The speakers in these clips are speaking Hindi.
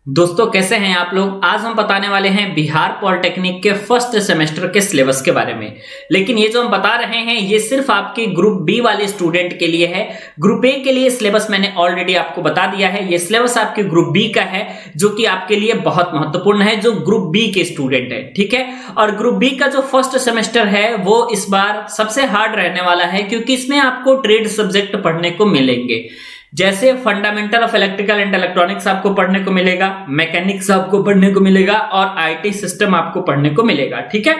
दोस्तों कैसे हैं आप लोग। आज हम बताने वाले हैं बिहार पॉलिटेक्निक के फर्स्ट सेमेस्टर के सिलेबस के बारे में। लेकिन ये जो हम बता रहे हैं ये सिर्फ आपके ग्रुप बी वाले स्टूडेंट के लिए है। ग्रुप ए के लिए सिलेबस मैंने ऑलरेडी आपको बता दिया है। ये सिलेबस आपके ग्रुप बी का है जो कि आपके लिए बहुत महत्वपूर्ण है, जो ग्रुप बी के स्टूडेंट है। ठीक है, और ग्रुप बी का जो फर्स्ट सेमेस्टर है वो इस बार सबसे हार्ड रहने वाला है, क्योंकि इसमें आपको ट्रेड सब्जेक्ट पढ़ने को मिलेंगे। जैसे fundamental of electrical and electronics आपको पढ़ने को मिलेगा, मैकेनिक्स आपको पढ़ने को मिलेगा और आईटी सिस्टम आपको पढ़ने को मिलेगा। ठीक है,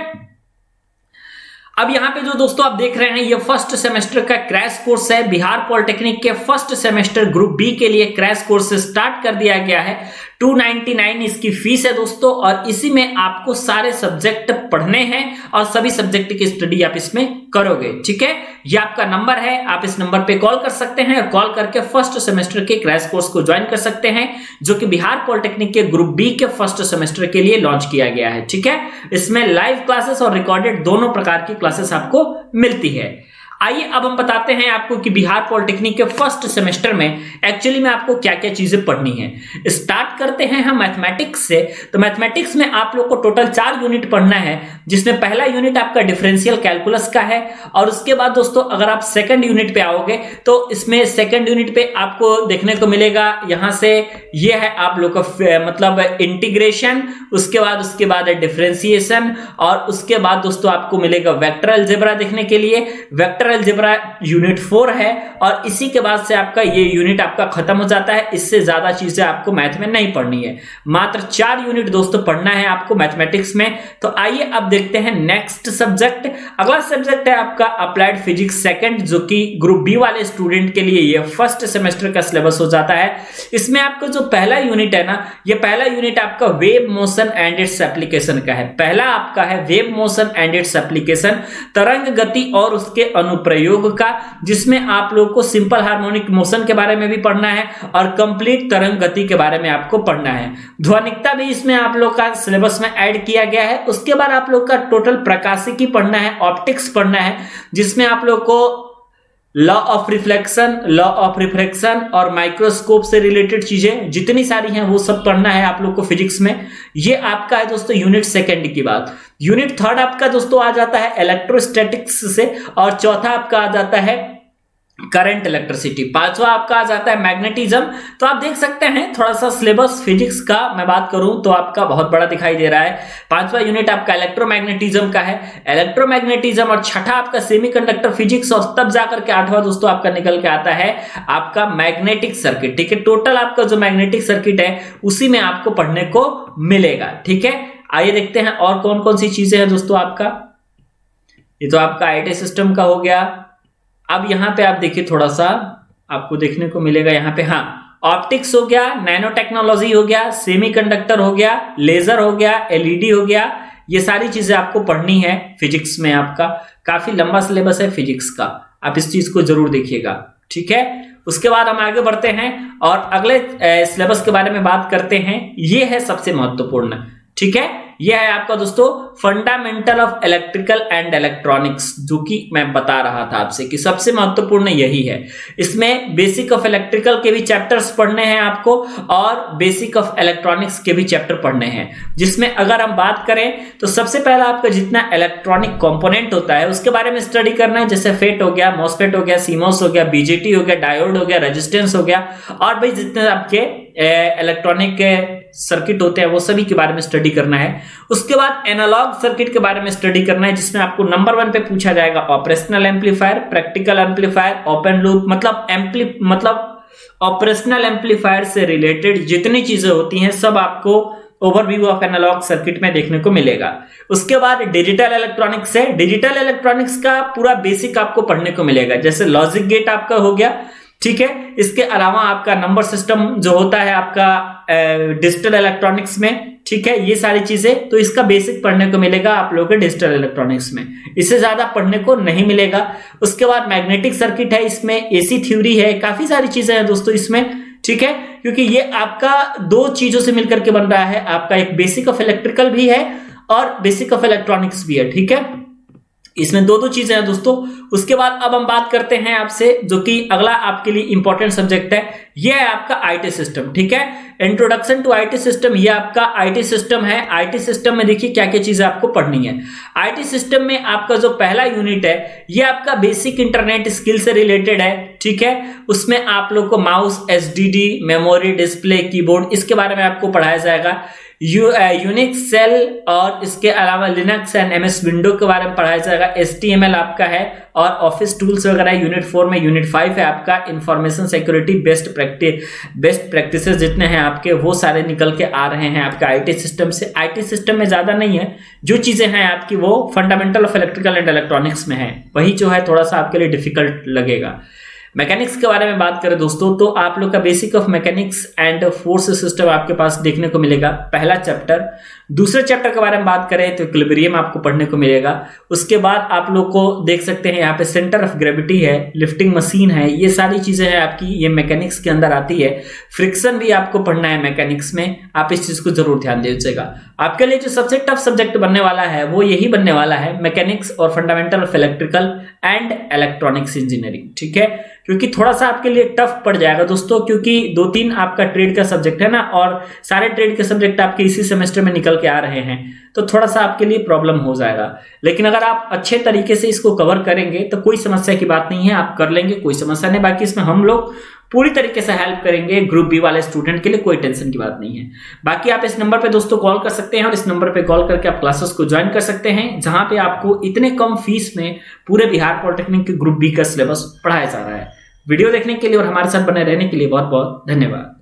अब यहां पे जो दोस्तों आप देख रहे हैं ये फर्स्ट सेमेस्टर का क्रैश कोर्स है। बिहार पॉलिटेक्निक के फर्स्ट सेमेस्टर ग्रुप बी के लिए क्रैश कोर्स स्टार्ट कर दिया गया है। 299 इसकी फीस है दोस्तों, और इसी में आपको सारे सब्जेक्ट पढ़ने हैं और सभी सब्जेक्ट की स्टडी आप इसमें करोगे। ठीक है, ये आपका नंबर है, आप इस नंबर पे कॉल कर सकते हैं और कॉल करके फर्स्ट सेमेस्टर के क्रैश कोर्स को ज्वाइन कर सकते हैं, जो कि बिहार पॉलिटेक्निक के ग्रुप बी के फर्स्ट सेमेस्टर के लिए लॉन्च किया गया है। ठीक है, इसमें लाइव क्लासेस और रिकॉर्डेड दोनों प्रकार की क्लासेस आपको मिलती है। आइए अब हम बताते हैं आपको कि बिहार पॉलिटेक्निक के फर्स्ट सेमेस्टर में एक्चुअली में आपको क्या क्या चीजें पढ़नी है। स्टार्ट करते हैं हम मैथमेटिक्स से। तो मैथमेटिक्स में आप लोग को टोटल 4 यूनिट पढ़ना है, जिसमें पहला यूनिट आपका डिफरेंशियल कैलकुलस का है। और उसके बाद दोस्तों अगर आप सेकंड यूनिट पे आओगे तो इसमें सेकंड यूनिट पे आपको देखने को मिलेगा, यहां से ये है आप लोग का मतलब इंटीग्रेशन, उसके बाद है डिफरेंशिएशन, और उसके बाद दोस्तों आपको मिलेगा वेक्टर अलजेब्रा देखने के लिए। वेक्टर अलजेब्रा यूनिट 4 है, और इसी के बाद से आपका ये यूनिट आपका खत्म हो जाता है। इससे ज्यादा चीजें आपको मैथ में नहीं पढ़नी है, मात्र 4 यूनिट दोस्तों पढ़ना है आपको मैथमेटिक्स में। तो आइए अब देखते हैं नेक्स्ट सब्जेक्ट। अगला सब्जेक्ट है आपका अप्लाइड फिजिक्स सेकंड, जो कि ग्रुप बी वाले स्टूडेंट के लिए ये फर्स्ट सेमेस्टर का सिलेबस हो जाता है। इसमें आपका जो पहला यूनिट है ना, ये पहला यूनिट आपका wave motion and its application का है। पहला आपका है wave motion and its application, तरंग गति और उसके अनुप्रयोग का, जिसमें आप लोग को सिंपल हार्मोनिक मोशन के बारे में भी पढ़ना है और कंप्लीट तरंग गति के बारे में आपको पढ़ना है। ध्वनिकता भी इसमें आप लोग का सिलेबस में ऐड किया गया है। उसके बाद आप लोग का टोटल प्रकाशिकी पढ़ना है, ऑप्टिक्स पढ़ना है, जिसमें आप लोग को law of reflection, law of refraction और माइक्रोस्कोप से रिलेटेड चीजें जितनी सारी हैं वो सब पढ़ना है आप लोग को फिजिक्स में। ये आपका है दोस्तों यूनिट सेकंड की बात। यूनिट थर्ड आपका दोस्तों आ जाता है इलेक्ट्रोस्टैटिक्स से, और चौथा आपका आ जाता है करंट इलेक्ट्रिसिटी, पांचवा आपका आ जाता है मैग्नेटिज्म। तो आप देख सकते हैं थोड़ा सा सिलेबस फिजिक्स का मैं बात करूं तो आपका बहुत बड़ा दिखाई दे रहा है। पांचवा यूनिट आपका इलेक्ट्रोमैग्नेटिज्म का है, इलेक्ट्रोमैग्नेटिज्म, और छठा आपका सेमीकंडक्टर फिजिक्स, और तब जाकर के आठवां दोस्तों आपका निकल के आता है आपका मैग्नेटिक सर्किट। ठीक है, टोटल आपका जो मैग्नेटिक सर्किट है उसी में आपको पढ़ने को मिलेगा। ठीक है, आइए देखते हैं और कौन कौन सी चीजें हैं दोस्तों आपका। ये तो आपका आईटी सिस्टम का हो गया। अब यहां पे आप देखिए थोड़ा सा आपको देखने को मिलेगा यहाँ पे, हाँ, ऑप्टिक्स हो गया, नैनो टेक्नोलॉजी हो गया, सेमीकंडक्टर हो गया, लेजर हो गया, एलईडी हो गया। ये सारी चीजें आपको पढ़नी है फिजिक्स में। आपका काफी लंबा सिलेबस है फिजिक्स का, आप इस चीज को जरूर देखिएगा। ठीक है, उसके बाद हम आगे बढ़ते हैं और अगले सिलेबस के बारे में बात करते हैं। ये है सबसे महत्वपूर्ण। ठीक है, यह है आपका दोस्तों fundamental of electrical and electronics, जो कि मैं बता रहा था आपसे कि सबसे महत्वपूर्ण यही है। इसमें बेसिक ऑफ इलेक्ट्रिकल के भी चैप्टर्स पढ़ने हैं आपको, और बेसिक ऑफ इलेक्ट्रॉनिक्स के भी चैप्टर पढ़ने हैं, जिसमें अगर हम बात करें तो सबसे पहला आपका जितना इलेक्ट्रॉनिक कंपोनेंट होता है उसके बारे में स्टडी करना है। जैसे फेट हो गया, मॉसफेट हो गया, सीमोस हो गया, बीजेटी हो गया, डायोड हो गया, रेजिस्टेंस हो गया, और भाई जितने आपके इलेक्ट्रॉनिक सर्किट होते हैं वो सभी के बारे में स्टडी करना है। उसके बाद एनालॉग सर्किट के बारे में स्टडी करना है, जिसमें आपको नंबर 1 पे पूछा जाएगा operational amplifier, practical amplifier, open loop, मतलब ऑपरेशनल एम्पलीफायर से रिलेटेड जितनी चीजें होती हैं सब आपको ओवरव्यू ऑफ एनालॉग सर्किट में देखने को मिलेगा। उसके बाद डिजिटल इलेक्ट्रॉनिक्स है, डिजिटल इलेक्ट्रॉनिक्स का पूरा बेसिक आपको पढ़ने को मिलेगा, जैसे लॉजिक गेट आपका हो गया। ठीक है, इसके अलावा आपका नंबर सिस्टम जो होता है आपका डिजिटल इलेक्ट्रॉनिक्स में। ठीक है, ये सारी चीजें तो इसका बेसिक पढ़ने को मिलेगा आप लोगों के डिजिटल इलेक्ट्रॉनिक्स में, इससे ज्यादा पढ़ने को नहीं मिलेगा। उसके बाद मैग्नेटिक सर्किट है, इसमें एसी थ्योरी है, काफी सारी चीजें हैं दोस्तों इसमें। ठीक है, क्योंकि ये आपका 2 चीजों से मिलकर के बन रहा है, आपका एक बेसिक ऑफ इलेक्ट्रिकल भी है और बेसिक ऑफ इलेक्ट्रॉनिक्स भी है। ठीक है, इसमें दो चीजें हैं दोस्तों। उसके बाद अब हम बात करते हैं आपसे जो कि अगला आपके लिए इंपॉर्टेंट सब्जेक्ट है, यह है आपका आईटी सिस्टम। ठीक है, इंट्रोडक्शन टू आईटी सिस्टम, ये आपका आईटी सिस्टम है। आईटी सिस्टम में देखिए क्या क्या चीजें आपको पढ़नी है। आईटी सिस्टम में आपका जो पहला यूनिट है ये आपका बेसिक इंटरनेट स्किल से रिलेटेड है। ठीक है, उसमें आप लोग को mouse, SDD, memory, display, keyboard, इसके बारे में आपको पढ़ाया जाएगा। यूनिक्स सेल और इसके अलावा लिनक्स एंड एमएस विंडो के बारे में पढ़ाया जाएगा। एचटीएमएल आपका है और ऑफिस टूल्स वगैरह यूनिट 4 में। यूनिट 5 है आपका इंफॉर्मेशन सिक्योरिटी बेस्ट प्रैक्टिसेस जितने हैं आपके वो सारे निकल के आ रहे हैं आपका आईटी सिस्टम से। आईटी सिस्टम में ज्यादा नहीं है, जो चीजें हैं आपकी वो fundamental of electrical and electronics में है, वही जो है थोड़ा सा आपके लिए डिफिकल्ट लगेगा। मैकेनिक्स के बारे में बात करें दोस्तों तो आप लोग का basic of mechanics and force system आपके पास देखने को मिलेगा, पहला चैप्टर। दूसरे चैप्टर के बारे में बात करें तो इक्विलिब्रियम आपको पढ़ने को मिलेगा। उसके बाद आप लोग को देख सकते हैं यहाँ पे सेंटर ऑफ ग्रेविटी है, लिफ्टिंग मशीन है, ये सारी चीजें हैं आपकी, ये मैकेनिक्स के अंदर आती है। फ्रिक्शन भी आपको पढ़ना है मैकेनिक्स में, आप इस चीज को जरूर ध्यान दीजिएगा। आपके लिए जो सबसे टफ सब्जेक्ट बनने वाला है वो यही बनने वाला है, मैकेनिक्स और fundamental of electrical and electronics engineering. ठीक है, क्योंकि थोड़ा सा आपके लिए टफ पड़ जाएगा दोस्तों, क्योंकि 2-3 आपका ट्रेड का सब्जेक्ट है ना, और सारे ट्रेड के सब्जेक्ट आपके इसी सेमेस्टर में निकल के आ रहे हैं, तो थोड़ा सा आपके लिए प्रॉब्लम हो जाएगा। लेकिन अगर आप अच्छे तरीके से इसको कवर करेंगे तो कोई समस्या की बात नहीं है, आप कर लेंगे, कोई समस्या नहीं। बाकी इसमें हम लोग पूरी तरीके से हेल्प करेंगे ग्रुप बी वाले स्टूडेंट के लिए, कोई टेंशन की बात नहीं है। बाकी आप इस नंबर पे दोस्तों कॉल कर सकते हैं और इस नंबर पे कॉल करके आप क्लासेस को ज्वाइन कर सकते हैं, जहां पे आपको इतने कम फीस में पूरे बिहार पॉलिटेक्निक के ग्रुप बी का सिलेबस पढ़ाया जा रहा है। वीडियो देखने के लिए और हमारे साथ बने रहने के लिए बहुत बहुत धन्यवाद।